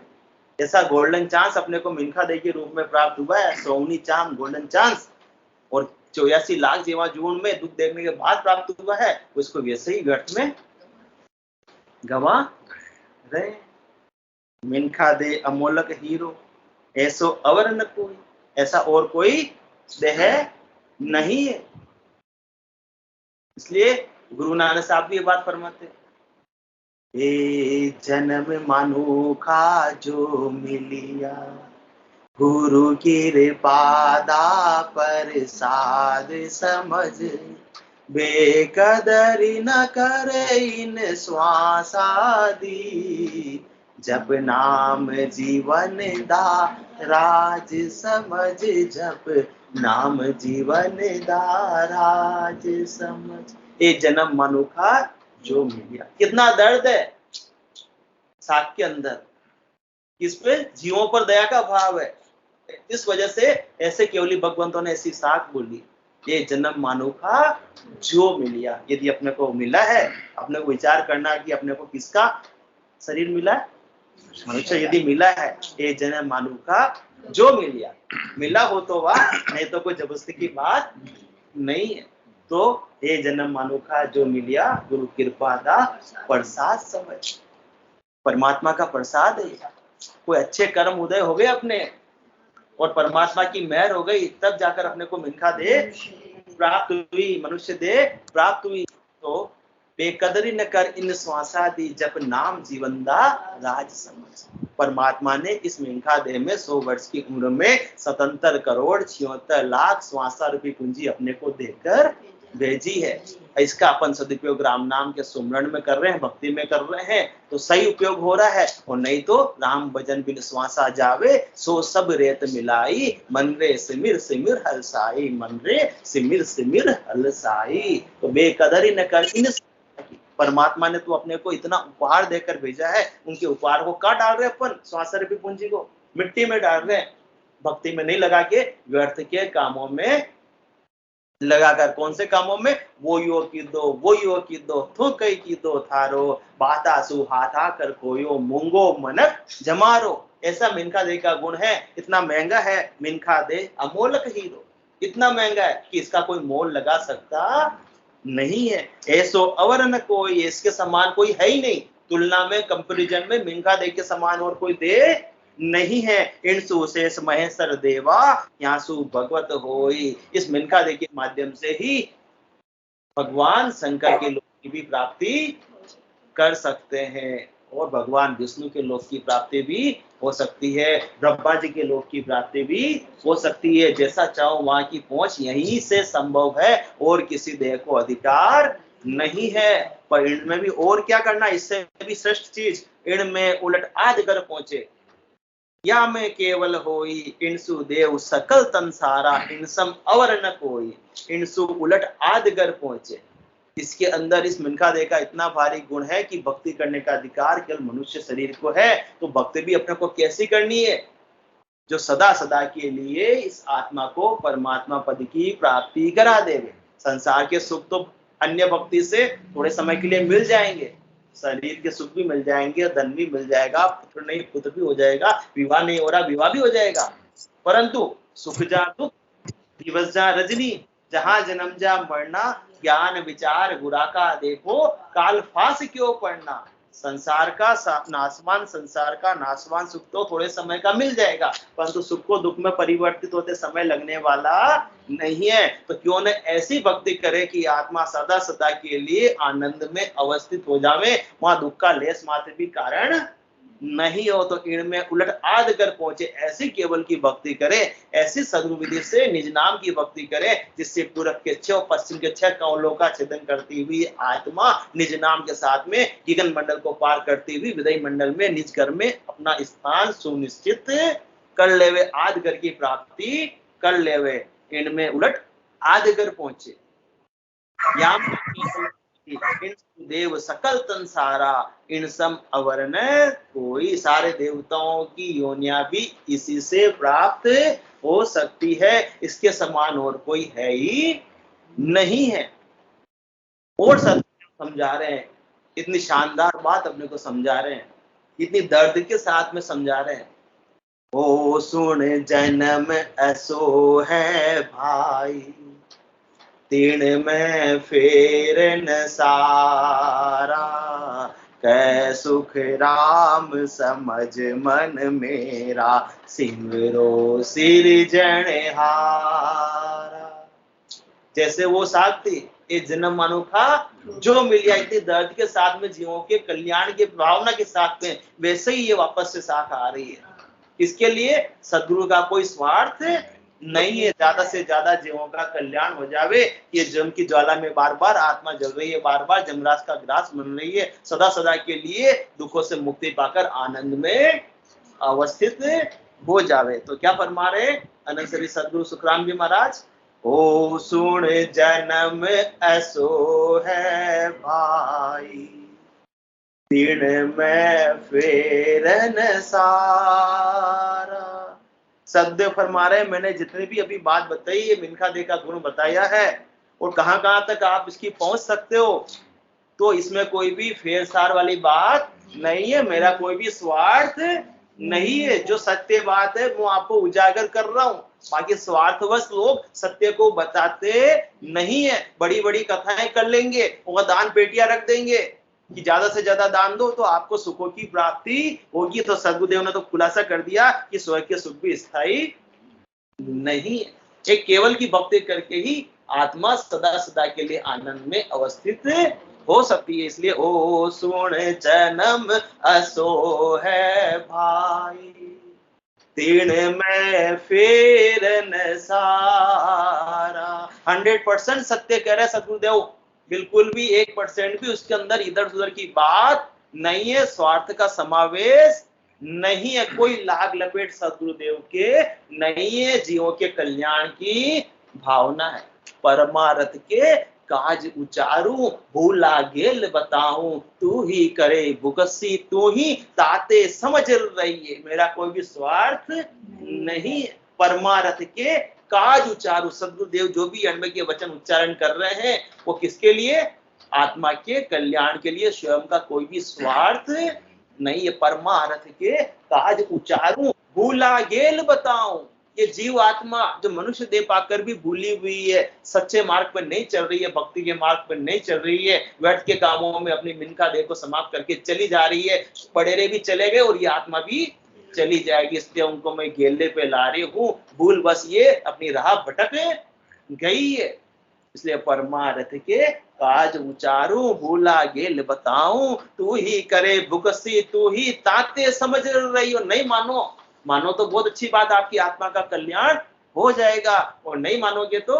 ऐसा गोल्डन चांस अपने को मिनखा देह के रूप में प्राप्त हुआ है, सोनी चाम गोल्डन चांस। और 84 लाख जीवा जीवन में दुख देखने के बाद प्राप्त हुआ है, उसको वैसे ही व्यर्थ में गवा रहे। मिनखा दे अमोलक हीरो, ऐसो अवर न कोई, ऐसा और कोई देह नहीं है। इसलिए गुरु नानक साहब भी ये बात फरमाते, ए जन्म मनुखा जो मिलिया, गुरु कृपादा प्रसाद समझ, बेकदरी न करे इन श्वासादी, जब नाम जीवन दा राज समझ, जब नाम जीवन दा राज समझ। ये जन्म मनुखा जो मिलिया, कितना दर्द है साग के अंदर, किस पे, जीवों पर दया का भाव है। इस वजह से ऐसे केवली भगवंतों ने ऐसी साख बोली, ये जन्म मानुखा जो मिलिया। यदि अपने को मिला है, अपने को विचार करना कि अपने को किसका शरीर मिला है, मनुष्य यदि मिला है, ये जन्म मानुखा जो मिलिया। मिला हो तो वाह, नहीं तो कोई जबरदस्ती की बात नहीं है। तो ये जन्म मानुखा जो मिलिया, गुरु कृपा दा प्रसाद समझ। परमात्मा का प्रसाद है। कोई अच्छे कर्म उदय हो गए अपने और परमात्मा की मेहर हो गई, तब जाकर अपने को मिनखा दे प्राप्त हुई, मनुष्य दे प्राप्त हुई। तो बेकदरी न कर इन श्वासा दी, जब नाम जीवंदा राज समझ। परमात्मा ने इस मिनखा देह में 100 वर्ष की उम्र में 77 करोड़ 76 लाख श्वासा रूपी पूंजी अपने को देकर भेजी है। इसका अपन सदुपयोग राम नाम के सुमरण में कर रहे हैं, भक्ति में कर रहे हैं, तो सही उपयोग हो रहा है। और नहीं तो राम भजन बिन श्वासा जावे, सो सब रेत मिलाई, मन रे सिमिर सिमिर हलसाई, मन रे सिमिर सिमिर हलसाई। तो बेकदरी न कर इन, परमात्मा ने तो अपने को इतना उपहार देकर भेजा है, उनके उपहार को कहाँ डाल रहे हैं अपन, श्वास रूपी पूंजी को मिट्टी में डाल रहे हैं, भक्ति में नहीं लगा के व्यर्थ के कामों में लगाकर। कौन से कामों में, वो यो की दो थूकई की दो थारो, बाता सु हाथा कर कोयो, मूंगो मनक जमारो। ऐसा मिनखा दे का गुण है। इतना महंगा है मिनखा दे, अमोलक हीरो, इतना महंगा है कि इसका कोई मोल लगा सकता नहीं है। ऐसो अवर न कोई, इसके समान कोई है ही नहीं। तुलना में, कंपैरिजन में मिनखा दे के समान और कोई दे नहीं है। इनसु शेष महेश्वर देवा, यासु भगवत होई। इस मिनखा दे के माध्यम से ही भगवान शंकर के लोक की भी प्राप्ति कर सकते हैं, और भगवान विष्णु के लोक की प्राप्ति भी हो सकती है, ब्रह्मा जी के लोक की प्राप्ति भी हो सकती है। जैसा चाहो वहां की पहुंच यहीं से संभव है, और किसी देह को अधिकार नहीं है। पर इनमें भी और क्या करना, इससे भी श्रेष्ठ चीज, इनमें उलट आद कर पहुंचे। या में केवल होई, इनसु देव सकल तंसारा, इनसम अवर न कोई। इनसु उलट आदगर पहुंचे। इसके अंदर इस मिनखा दे का इतना भारी गुण है कि भक्ति करने का अधिकार केवल मनुष्य शरीर को है। तो भक्ति भी अपने को कैसी करनी है, जो सदा सदा के लिए इस आत्मा को परमात्मा पद की प्राप्ति करा देवे। संसार के सुख तो अन्य भक्ति से थोड़े समय के लिए मिल जाएंगे, शरीर के सुख भी मिल जाएंगे, धन भी मिल जाएगा, पुत्र नहीं पुत्र भी हो जाएगा, विवाह नहीं हो रहा विवाह भी हो जाएगा, परंतु सुख जा दुख, दिवस जा रजनी, जहां जन्म जा मरना, ज्ञान विचार गुरा का देखो, काल फांस क्यों पड़ना। संसार का नासवान, संसार का नासवान सुख तो थोड़े समय का मिल जाएगा, परंतु सुख को दुख में परिवर्तित होते समय लगने वाला नहीं है। तो क्यों न ऐसी भक्ति करे कि आत्मा सदा सदा के लिए आनंद में अवस्थित हो जावे, वहां दुख का लेस मात्र भी कारण नहीं हो। तो इनमें उलट आद कर पहुंचे, ऐसी केवल की भक्ति करे, ऐसी सद्गुरु विधि से निज नाम की भक्ति करे, जिससे पूरब के 6 पश्चिम के 6 कौलों का छेदन करती हुई आत्मा निज नाम के साथ में गगन मंडल को पार करती हुई विदय मंडल में निज घर में अपना स्थान सुनिश्चित कर लेवे, आदगर की प्राप्ति कर लेवे। इनमें उलट आदगर पहुंचे। देव सकल तंसारा, इन सम अवर्ण कोई। सारे देवताओं की योनिया भी इसी से प्राप्त हो सकती है, इसके समान और कोई है ही नहीं है। और सत्य समझा रहे हैं, इतनी शानदार बात अपने को समझा रहे हैं, इतनी दर्द के साथ में समझा रहे हैं। ओ सुन जन्म ऐसो है भाई, तीन में फेर न सारा, कै सुख राम समझ मन मेरा, सिमरो सिरजनहारा। जैसे वो साख थी, ये जन्म अनोखा जो मिल गया, इतनी दर्द के साथ में जीवों के कल्याण की भावना के साथ में, वैसे ही ये वापस से साख आ रही है। इसके लिए सदगुरु का कोई स्वार्थ नहीं है, ज्यादा से ज्यादा जीवों का कल्याण हो जावे। ये जम की ज्वाला में बार बार आत्मा जल रही है, बार बार जमराज का ग्रास बन रही है, सदा सदा के लिए दुखों से मुक्ति पाकर आनंद में अवस्थित हो जावे। तो क्या फरमा रहे अनंत श्री सदगुरु सुखराम जी महाराज, ओ सुन जन्म ऐसो है भाई, दिन में फेर न सारा, सदगुरुदेव फरमा रहे हैं, मैंने जितनी भी अभी बात बताई ये मिनखा दे का गुण बताया है और कहां कहां तक आप इसकी पहुंच सकते हो, तो इसमें कोई भी फेरसार वाली बात नहीं है, मेरा कोई भी स्वार्थ नहीं है। जो सत्य बात है वो आपको उजागर कर रहा हूं, बाकी स्वार्थवश लोग सत्य को बताते नहीं है। बड़ी बड़ी कथाएं कर लेंगे और दान पेटियां रख देंगे कि ज्यादा से ज्यादा दान दो तो आपको सुखों की प्राप्ति होगी। तो सदगुरुदेव ने तो खुलासा कर दिया कि स्वर्ग के सुख भी स्थायी नहीं है, एक केवल की भक्ति करके ही आत्मा सदा सदा के लिए आनंद में अवस्थित हो सकती है। इसलिए ओ सुन जन्म असो है भाई, तीन में फेर न सारा। 100% सत्य कह रहे सदगुरुदेव, बिल्कुल भी 1% भी उसके अंदर इधर उधर की बात नहीं है, स्वार्थ का समावेश नहीं है, कोई लाग लपेट सदगुरुदेव के नहीं है, जीवों के कल्याण की भावना है। परमार्थ के काज उचारू, भूला गेल बताऊं, तू ही करे भुगसी, तू ही ताते समझ रही। मेरा कोई भी स्वार्थ नहीं। परमार्थ के काज उचारू, सदगुरुदेव जो भी अण्ड के वचन उच्चारण कर रहे हैं वो किसके लिए? आत्मा के कल्याण के लिए, स्वयं का कोई भी स्वार्थ नहीं है। परमार्थ के काज उचारू, भूला गेल बताऊं। ये जीव आत्मा जो मनुष्य देह पाकर भी भूली हुई है, सच्चे मार्ग पर नहीं चल रही है, भक्ति के मार्ग पर नहीं चल रही है, व्यर्थ के कामों में अपनी मिनखा देह को समाप्त करके चली जा रही है, पड़ेरे भी चले गए और ये आत्मा भी चली जाएगी। इसलिए उनको मैं गेले पे ला रही हूं, भूल बस ये अपनी राह भटक गई है। इसलिए परमार्थ के काज उचारू, भूला गेल बताऊं, तू ही करे भुगसी, तू ही ताते समझ रही हो। नहीं मानो तो बहुत अच्छी बात, आपकी आत्मा का कल्याण हो जाएगा, और नहीं मानोगे तो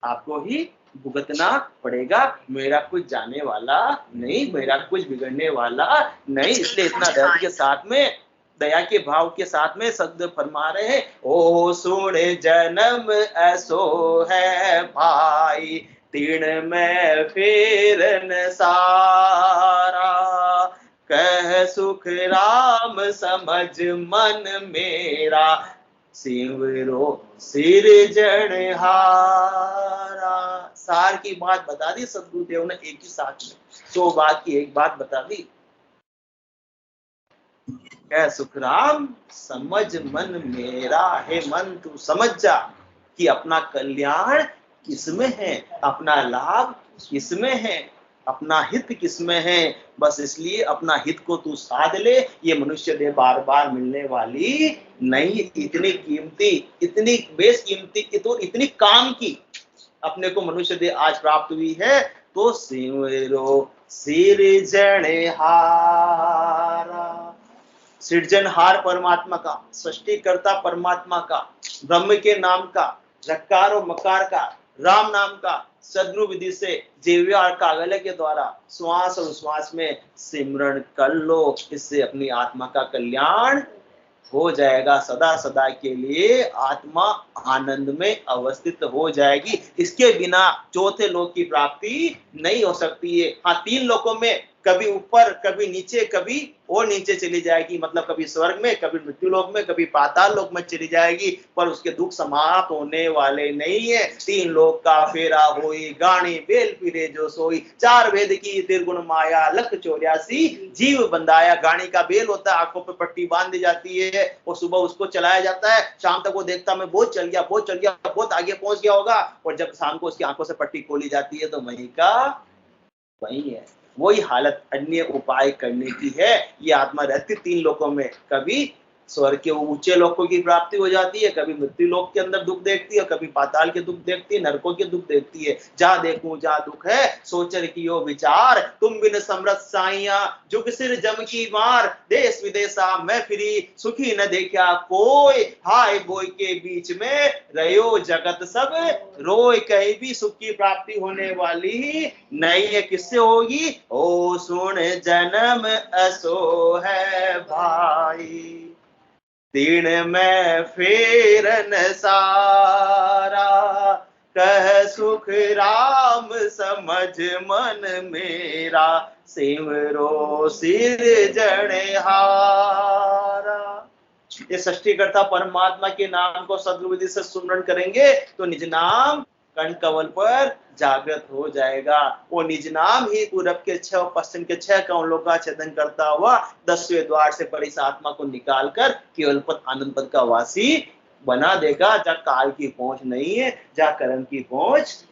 आपको ही भुगतना पड़ेगा। मेरा कुछ जाने वाला नहीं, मेरा कुछ बिगड़ने वाला नहीं। इसलिए इतना दर्द के साथ में, दया के भाव के साथ में सद फरमा रहे हैं, ओ सुन जन्म ऐसो है भाई, तीन में फेर न सारा, कह सुख राम समझ मन मेरा, सिमरो सिरजनहारा। सार की बात बता दी सदगुरुदेव ने एक ही साथ में, 100 बात की एक बात बता दी। कह सुखराम समझ मन मेरा, है मन तू समझ जा कि अपना कल्याण किसमें है, अपना लाभ किसमें है, अपना हित किसमें है। बस इसलिए अपना हित को तू साध ले। ये मनुष्य देह बार बार मिलने वाली नहीं, इतनी कीमती, इतनी बेशकीमती, इतनी काम की अपने को मनुष्य देह आज प्राप्त हुई है। तो सिमरो सिरजनहारा, सृजनहार परमात्मा का, सृष्टिकर्ता परमात्मा का, ब्रह्म के नाम का, रकार और मकार का, राम नाम का सद्गुरु विधि से जीव्य और कागल के द्वारा श्वास और उश्वास में सिमरण कर लो। इससे अपनी आत्मा का कल्याण हो जाएगा, सदा सदा के लिए आत्मा आनंद में अवस्थित हो जाएगी। इसके बिना चौथे लोक की प्राप्ति नहीं हो सकती है। हाँ, 3 लोकों में कभी ऊपर, कभी नीचे, कभी और नीचे चली जाएगी, मतलब कभी स्वर्ग में, कभी मृत्यु लोक में, कभी पाताल लोक में चली जाएगी, पर उसके दुख समाप्त होने वाले नहीं है। 3 लोक का फेरा होई, गाणी बेल पीरे जो सोई, 4 वेद की त्रिगुण माया, लख 84 जीव बंधाया। गाणी का बेल होता है, आंखों पे पट्टी बांध दी जाती है और सुबह उसको चलाया जाता है। शाम तक वो देखता मैं बहुत चल गया, बहुत चल गया, बहुत आगे पहुंच गया होगा, और जब शाम को उसकी आंखों से पट्टी खोली जाती है तो वही का वही है। वही हालत अन्य उपाय करने की है। ये आत्मा रहती 3 लोकों में, कभी स्वर्ग के ऊंचे लोकों की प्राप्ति हो जाती है, कभी मृत्यु लोक के अंदर दुख देखती है, कभी पाताल के दुख देखती है, नरकों के दुख देखती है। जा देखूं जा दुख है, सोचर कियो विचार, तुम बिन समरथ साइया, जुग सिर जम की मार, देश विदेशा मैं फिरी, सुखी न देखा कोई, हाय बोई के बीच में रहो जगत सब रोय। कहीं भी सुख की प्राप्ति होने वाली नहीं है। किससे होगी? ओ सुन जन्म असो है भाई, तीन में फेर न सारा, कह सुख राम समझ मन मेरा, सिमरो सिरजनहारा। ये सृष्टिकर्ता परमात्मा के नाम को सद्विधि से सुमरण करेंगे तो निज नाम कर्ण कवल पर जागृत हो जाएगा। वो निज नाम ही पूरब के 6 और पश्चिम के 6 कमलों का छेदन करता हुआ 10वें द्वार से पड़ी इस आत्मा को निकालकर केवल पद आनंद पद का वासी बना देगा, जहाँ काल की पहुंच नहीं है, जहाँ कर्म की पहुंच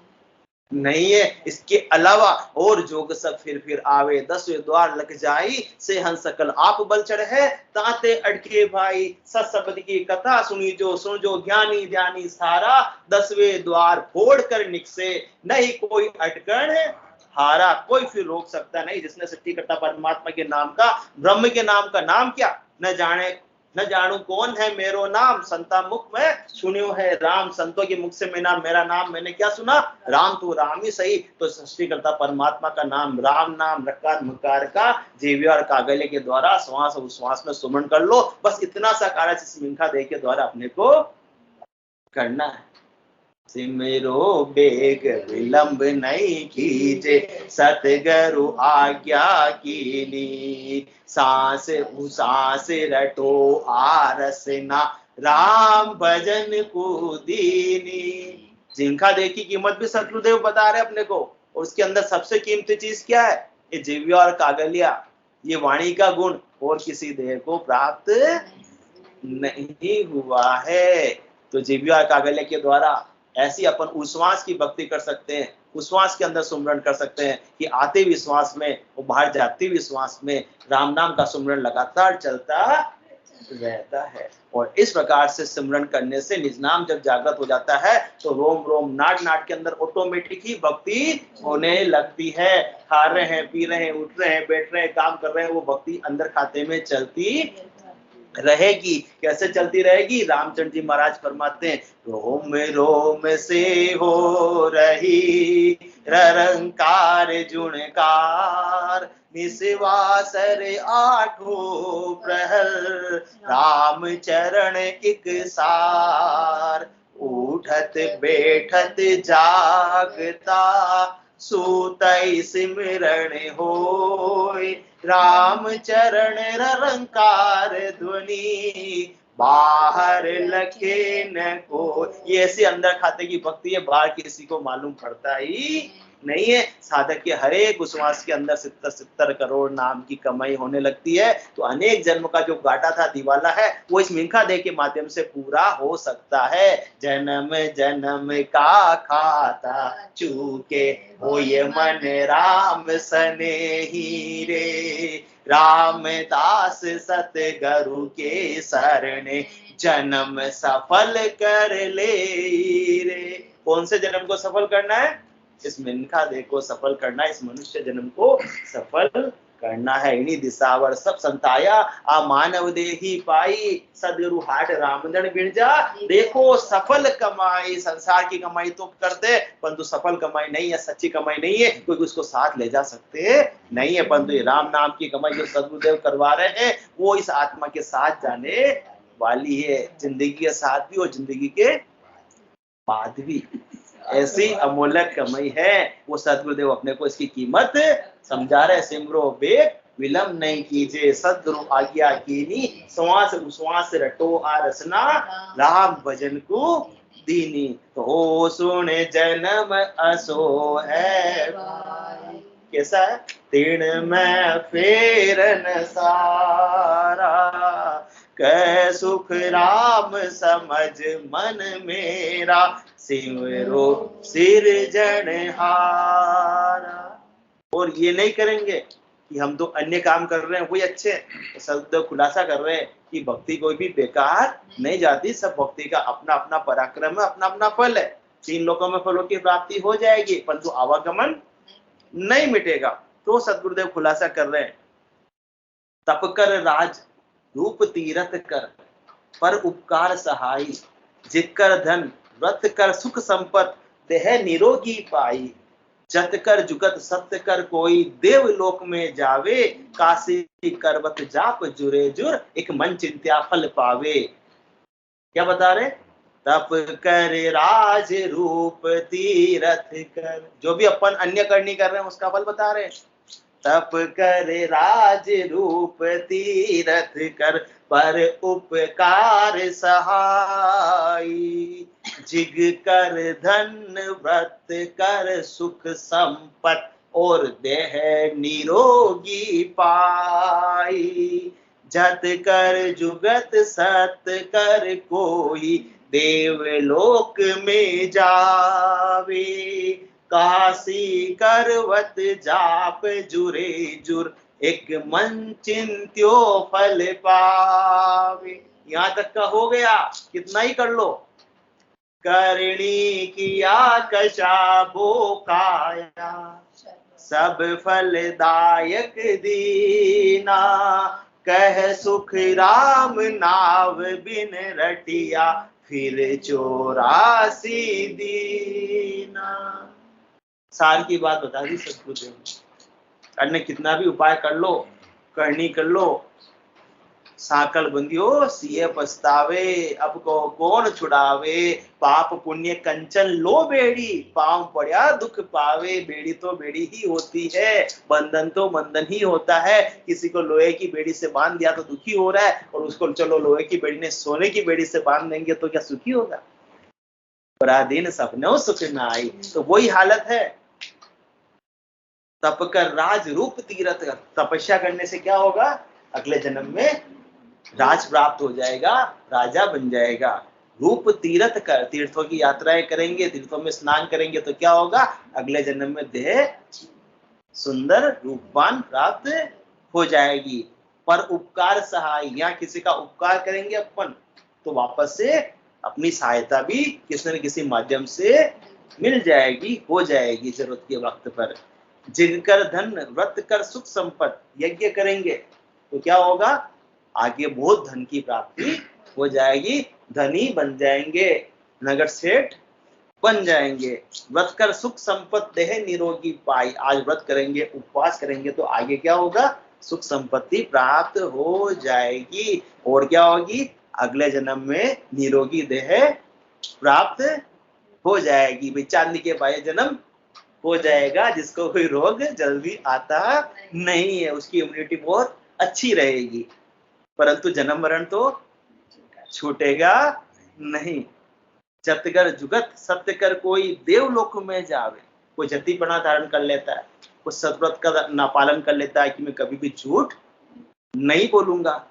नहीं है। इसके अलावा और जोग सब फिर आवे 10वें द्वार लग जाई से हंस सकल आप बल चढ़ है ताते अटके भाई सत शब्द की कथा सुनी जो सुन जो ज्ञानी ध्यानी सारा 10वें द्वार फोड़ कर निकसे नहीं कोई अटकण हारा। कोई फिर रोक सकता नहीं जिसने सृष्टिकर्ता परमात्मा के नाम का, ब्रह्म के नाम का नाम क्या न जाने न जानू कौन है मेरो नाम संता मुख में सुनियो है राम। संतों के मुख से मेरा नाम मैंने क्या सुना, राम तो राम ही सही। तो सृष्टिकर्ता परमात्मा का नाम राम नाम रकार मुकार का जीव्य और कागल्य के द्वारा श्वास और उश्वास में सुमरण कर लो। बस इतना सा कार्य मिंखा देह के द्वारा अपने को करना है। सिमरो बेग विलंब नहीं कीजे सतगुरु आज्ञा कीनी सांस उसास रटो आरसना राम भजन को दीनी। जिनका देह की कीमत भी सतगुरुदेव बता रहे अपने को, और उसके अंदर सबसे कीमती चीज क्या है, ये जिव्य और कागलिया, ये वाणी का गुण और किसी देह को प्राप्त नहीं हुआ है। तो जिव्य और कागलिया के द्वारा ऐसी अपन उश्वास की भक्ति कर सकते हैं, उश्वास के अंदर सुमरण कर सकते हैं कि आते विश्वास में और बाहर जाते विश्वास में राम नाम का सुमरण लगातार चलता रहता है। और इस प्रकार से सिमरन करने से निज नाम जब जागृत हो जाता है तो रोम रोम नाट नाट के अंदर ऑटोमेटिक ही भक्ति होने लगती है। खा रहे हैं, पी रहे हैं, उठ रहे हैं, बैठ रहे हैं, काम कर रहे हैं, वो भक्ति अंदर खाते में चलती रहेगी। कैसे चलती रहेगी, रामचंद्र जी महाराज फरमाते हैं रोम रोम से हो रही ररंकार जुणकार निस्वासर आठों प्रहर राम चरण एक सार उठत बैठत जागता सूतई सिमरण होय राम चरण रंकार ध्वनि बाहर लखे न को। ये ऐसे अंदर खाते की भक्ति है, बाहर किसी को मालूम पड़ता ही नहीं है। साधक के हर एक उश्वास के अंदर 70 करोड़ नाम की कमाई होने लगती है। तो अनेक जन्म का जो घाटा था, दिवाला है, वो इस मिंखा देह के माध्यम से पूरा हो सकता है। जन्म जन्म का खाता चूके हो ये मन राम सने ही रे रामदास सतगुरु के शरणे जन्म सफल कर ले रे। कौन से जन्म को सफल करना है, इस मिंखा देह को सफल करना, इस मनुष्य जन्म को सफल करना है। इन्हीं दिशावर सब संताया आ मानव देही पाई सदगुरु हाट रामदन बिरजा। देखो सफल कमाई, संसार की कमाई तो करते परंतु सफल कमाई नहीं है, सच्ची कमाई नहीं है, क्योंकि उसको साथ ले जा सकते नहीं है। परंतु ये राम नाम की कमाई जो सदगुरुदेव करवा रहे हैं वो इस आत्मा के साथ जाने वाली है, जिंदगी के साथ भी और जिंदगी के बाद भी। ऐसी अमूल्य कमाई है, वो सदगुरुदेव अपने को इसकी कीमत समझा रहे। सिमरो बेग विलंब नहीं कीजिए सदगुरु आज्ञा कीनी श्वास उश्वास रटो आरसना राम भजन को दीनी। तो हो सुन जन्म असो है कैसा है, तीन में फेरन सारा कै सुख राम समझ मन मेरा सिमरो सिरजनहारा। और ये नहीं करेंगे कि हम तो अन्य काम कर रहे हैं वही अच्छे, तो सदगुरुदेव खुलासा कर रहे हैं कि भक्ति कोई भी बेकार नहीं जाती, सब भक्ति का अपना अपना पराक्रम है, अपना अपना फल है। 3 लोकों में फलों की प्राप्ति हो जाएगी परंतु आवागमन नहीं मिटेगा। तो सदगुरुदेव खुलासा कर रहे हैं तप कर राज रूप तीरथ कर पर उपकार सहाई जित कर धन व्रत कर सुख संपत देह निरोगी पाई जत कर जुगत सत्य कर कोई देवलोक में जावे काशी करवत जाप जुरे जुर एक मन चिंत्या फल पावे। क्या बता रहे, तप कर राज रूप तीरथ कर, जो भी अपन अन्य करनी कर रहे हैं उसका फल बता रहे हैं। तप कर राज रूप तीरथ कर, पर उपकार सहाई। जिग कर धन व्रत कर सुख संपत, और देह निरोगी पाई। जत कर जुगत सत कर कोई, देवलोक में जावे। काशी करवत जाप जुरे जुर, एक मन चिंत्यो फल पावे। यहां तक का हो गया, कितना ही कर लो। करणी किया कशाबो काया, सब फलदायक दीना। कह सुख राम नाव बिन रटिया, फिर 84 दीना। सार की बात बता दी सतगुरुदेव ने। अन्य कितना भी उपाय कर लो, करनी कर लो, साकल बंदियो सिए पछतावे, अब को कौन छुड़ावे। पाप पुण्य कंचन लो बेड़ी, पांव पड़ा दुख पावे। बेड़ी तो बेड़ी ही होती है, बंधन तो बंधन ही होता है। किसी को लोहे की बेड़ी से बांध दिया तो दुखी हो रहा है, और उसको चलो लोहे की बेड़ी ने सोने की बेड़ी से बांध देंगे तो क्या सुखी होगा। पराधीन सपनों सुख न आई, तो वही हालत है। तप कर राज रूप तीरथ कर, तपस्या करने से क्या होगा, अगले जन्म में राज प्राप्त हो जाएगा, राजा बन जाएगा। रूप तीर्थ कर, तीर्थों की यात्राएं करेंगे, तीर्थों में स्नान करेंगे तो क्या होगा, अगले जन्म में देह सुंदर रूपवान प्राप्त हो जाएगी। पर उपकार सहाय, यहाँ किसी का उपकार करेंगे अपन तो वापस से अपनी सहायता भी किसी न किसी माध्यम से मिल जाएगी, हो जाएगी जरूरत के वक्त पर। जिनकर धन व्रत कर सुख संपत, यज्ञ करेंगे तो क्या होगा, आगे बहुत धन की प्राप्ति हो जाएगी, धनी बन जाएंगे, नगर सेठ बन जाएंगे। व्रत कर सुख संपत्ति देह निरोगी पाई, आज व्रत करेंगे, उपवास करेंगे तो आगे क्या होगा, सुख संपत्ति प्राप्त हो जाएगी। और क्या होगी, अगले जन्म में निरोगी देह प्राप्त हो जाएगी। भाई चांदी के पाए जन्म हो जाएगा, जिसको कोई रोग जल्दी आता नहीं है, उसकी इम्यूनिटी बहुत अच्छी रहेगी। परंतु जन्म मरण तो छूटेगा नहीं। जतकर जुगत सत्य कर कोई, देवलोक में जावे। कोई जतिपना धारण कर लेता है, कोई सतव्रत का नापालन कर लेता है कि मैं कभी भी झूठ नहीं बोलूंगा।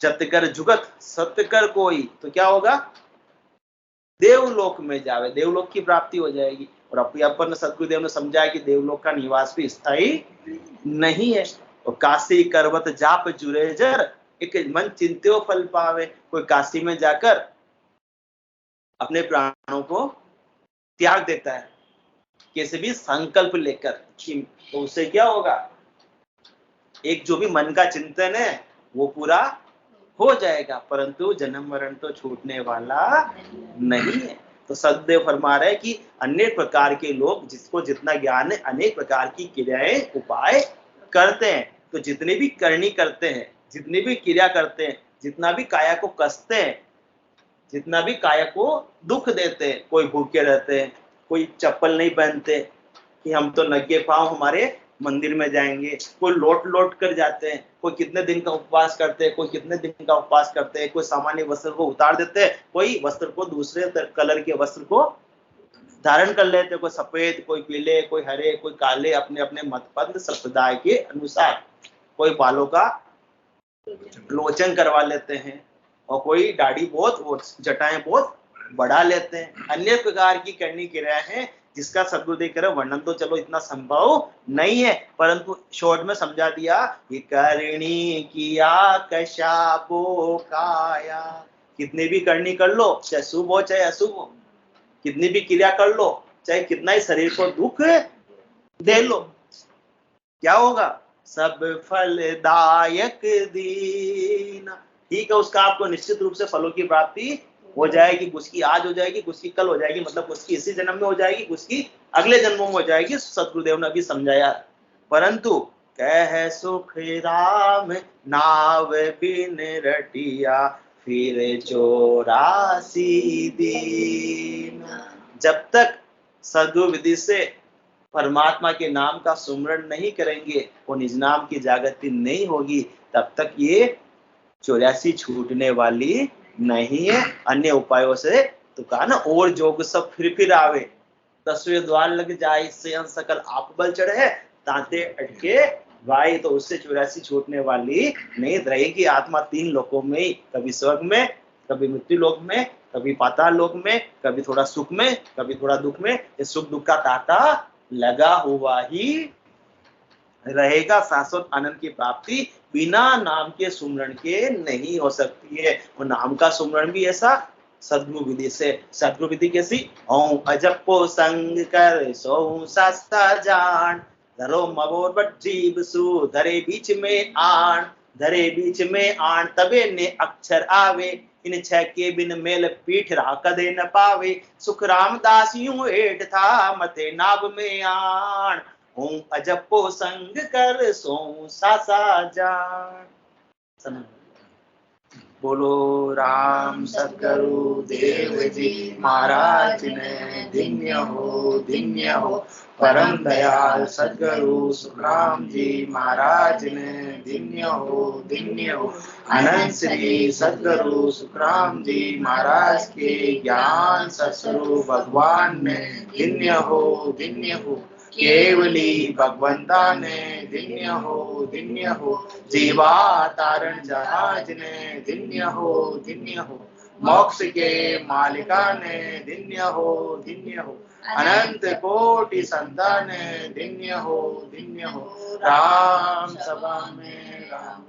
जतकर जुगत सत्य कर कोई, तो क्या होगा, देवलोक में जावे, देवलोक की प्राप्ति हो जाएगी। और अपन सतगुरुदेव ने समझाया कि देवलोक का निवास भी स्थायी नहीं है। और काशी करवत जाप जुरे जर, एक मन चिंत्यो फल पावे। कोई काशी में जाकर अपने प्राणों को त्याग देता है कैसे भी संकल्प लेकर, तो उससे क्या होगा, एक जो भी मन का चिंतन है वो पूरा हो जाएगा, परंतु जन्म मरण तो छूटने वाला नहीं है। तो सददेव फरमा रहे कि अनेक प्रकार के लोग, जिसको जितना ज्ञान है, अनेक प्रकार की क्रियाएं उपाय करते हैं। तो जितने भी करनी करते हैं, जितनी भी क्रिया करते हैं, जितना भी काया को कसते हैं, जितना भी काया को दुख देते हैं, कोई भूखे रहते हैं, कोई चप्पल नहीं पहनते कि हम तो नंगे पांव हमारे मंदिर में जाएंगे, कोई लौट कर जाते हैं, कोई कितने दिन का उपवास करते हैं, कोई कितने दिन का उपवास करते हैं, कोई सामान्य वस्त्र को उतार देते हैं, कोई वस्त्र को दूसरे कलर के वस्त्र को धारण कर लेते हैं, कोई सफेद, कोई पीले, कोई हरे, कोई काले, अपने अपने मतपंथ संप्रदाय के अनुसार। कोई बालों का लोचन करवा लेते हैं, और कोई दाढ़ी बहुत, जटाएं बहुत बढ़ा लेते हैं। अन्य प्रकार की करनी क्रिया है, जिसका सदगुरुदेव कह रहे वर्णन तो चलो इतना संभव नहीं है, परंतु शॉर्ट में समझा दिया। ये करनी किया कशापो काया, कितनी भी करनी कर लो, चाहे शुभ हो चाहे अशुभ हो, कितनी भी क्रिया कर लो, चाहे कितना ही शरीर को दुख दे लो, क्या होगा, सब फलदायक दीन। ठीक है, उसका आपको निश्चित रूप से फलों की प्राप्ति हो जाएगी। कुछ की आज हो जाएगी, कुछ की कल हो जाएगी, मतलब कुछ की इसी जन्म में हो जाएगी, कुछ की अगले जन्मों में हो जाएगी, सतगुरुदेव ने अभी समझाया। परंतु कह सुख राम नाव बिन रटिया, फिर 84 दिन। जब तक सद्गुरु विधि से परमात्मा के नाम का सुमरण नहीं करेंगे, वो निज नाम की जागृति नहीं होगी, तब तक ये 84 छूटने वाली नहीं है। अन्य उपायों से तो कहा ना, और जोग सब फिर आवे, 10वें द्वार लग जाए, से सकल आप बल चढ़े, तांते अटके भाई, तो उससे 84 छूटने वाली नहीं रहेगी। आत्मा 3 लोकों में ही, कभी स्वर्ग में, कभी मृत्यु लोक में, कभी पाताल लोक में, कभी थोड़ा सुख में, कभी थोड़ा दुख में। ये सुख दुख का तांता लगा हुआ ही रहेगा। शाश्वत आनंद की प्राप्ति बिना नाम के सुमरण के नहीं हो सकती है। वो नाम का सुमरण भी ऐसा सद्गुरु विधि से। सद्गुरु विधि कैसी? ओम अजपो संग कर सो शास्त्र जान, धरो मवोर बजीब सु धरे बीच में आण, धरे बीच में आण तबे ने अक्षर आवे, इन 6 के बिन मेल पीठ रा कदे न पावे, सुख रामदास यूं हेठ था मते नाभ में आण, ओम अजपो संग कर सो सासा जान। बोलो राम सतगुरु देव जी महाराज ने धन्य हो। परम दयाल सतगुरु सुखराम जी महाराज ने धन्य हो। अनंत श्री सतगुरु सुखराम जी महाराज के ज्ञान सत्स्वरूप भगवान ने धन्य हो। केवली भगवंता ने धन्य हो। जीवा तारण जहाज ने धन्य हो। मोक्ष के मालिका ने धन्य हो। अनंत कोटि संतान ने धन्य हो। राम सभा में राम